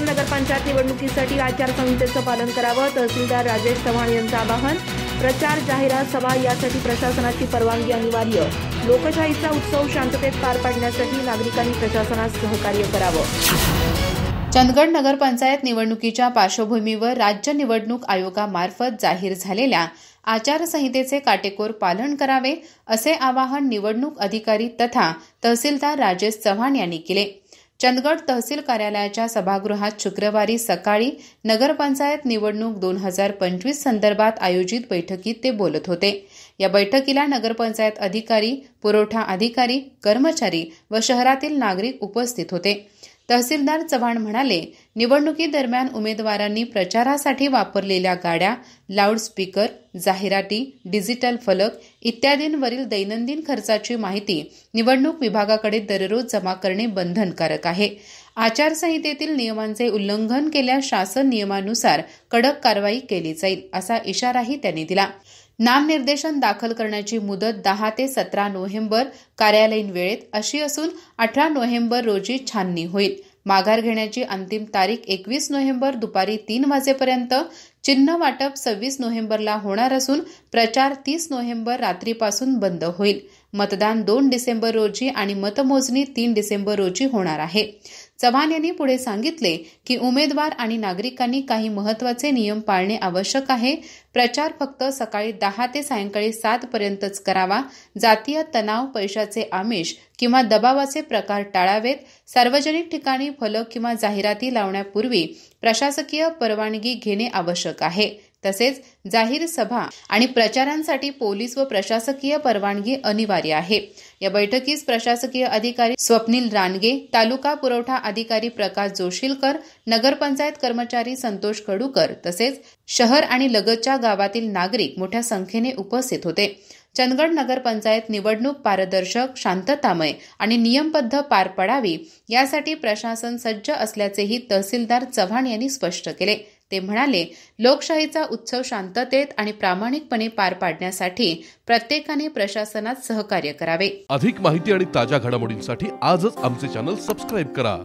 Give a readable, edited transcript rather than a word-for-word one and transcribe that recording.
चंदगड नगरपंचायत निवडणुकीसाठी आचारसंहितेचं पालन करावं, तहसीलदार राजेश चव्हाण यांचं आवाहन. प्रचार, जाहिरात, सभा यासाठी प्रशासनाची परवानगी अनिवार्य. लोकशाहीचा उत्सव शांततेत पार पाडण्यासाठी नागरिकांनी प्रशासनास सहकार्य करावं. चंदगड नगरपंचायत निवडणुकीच्या पार्श्वभूमीवर राज्य निवडणूक आयोगामार्फत जाहीर झालेल्या आचारसंहितेचे काटेकोर पालन करावे, असे आवाहन निवडणूक अधिकारी तथा तहसीलदार राजेश चव्हाण यांनी केले. चंदगड तहसील कार्यालयाच्या सभागृहात शुक्रवारी सकाळी नगरपंचायत निवडणूक 2025 संदर्भात आयोजित बैठकीत ते बोलत होते. या बैठकीला नगरपंचायत अधिकारी, पुरवठा अधिकारी, कर्मचारी व शहरातील नागरिक उपस्थित होते. तहसीलदार चव्हाण म्हणाले, निवडणुकीदरम्यान उमेदवारांनी प्रचारासाठी वापरलेल्या गाड्या, लाऊडस्पीकर, जाहिराती, डिजिटल फलक इत्यादींवरील दैनंदिन खर्चाची माहिती निवडणूक विभागाकडे दररोज जमा करणे बंधनकारक आहे. आचारसंहितेतील नियमांचे उल्लंघन केल्यास शासन नियमानुसार कडक कारवाई केली जाईल, असा इशाराही त्यांनी दिला. नामनिर्देशन दाखल करण्याची मुदत 10 ते 17 नोव्हेंबर कार्यालयीन वेळेत अशी असून 18 नोव्हेंबर रोजी छाननी होईल. माघार घेण्याची अंतिम तारीख 21 नोव्हेंबर दुपारी 3 वाजेपर्यंत. चिन्ह वाटप 26 नोव्हेंबरला होणार असून प्रचार 30 नोव्हेंबर रात्रीपासून बंद होईल. मतदान 2 डिसेंबर रोजी आणि मतमोजणी 3 डिसेंबर रोजी होणार आहे. चव्हाण यांनी पुढे सांगितले की उमेदवार आणि नागरिकांनी काही महत्त्वाचे नियम पाळणे आवश्यक आहे. प्रचार फक्त सकाळी 10 ते सायंकाळी 7 पर्यंतच करावा. जातीय तणाव, पैशाचे आमिष किंवा दबावाचे प्रकार टाळावेत. सार्वजनिक ठिकाणी फलक किंवा जाहिराती लावण्यापूर्वी प्रशासकीय परवानगी घेणे आवश्यक आहे. तसेच जाहीर सभा आणि प्रचारांसाठी पोलीस व प्रशासकीय परवानगी अनिवार्य आहे. या बैठकीस प्रशासकीय अधिकारी स्वप्नील रानगे, तालुका पुरवठा अधिकारी प्रकाश जोशीलकर, नगरपंचायत कर्मचारी संतोष कडूकर तसेच शहर आणि लगतच्या गावातील नागरिक मोठ्या संख्येने उपस्थित होते. चंदगड नगरपंचायत निवडणूक पारदर्शक, शांततामय आणि नियमबद्ध पार पडावी यासाठी प्रशासन सज्ज असल्याचेही तहसीलदार चव्हाण यांनी स्पष्ट केले. ते म्हणाले, लोकशाहीचा उत्सव शांततेत आणि प्रामाणिकपणे पार पाडण्यासाठी प्रत्येकाने प्रशासनात सहकार्य करावे. अधिक माहिती आणि ताज्या घडामोडींसाठी आजच आमचे चॅनल सबस्क्राईब करा.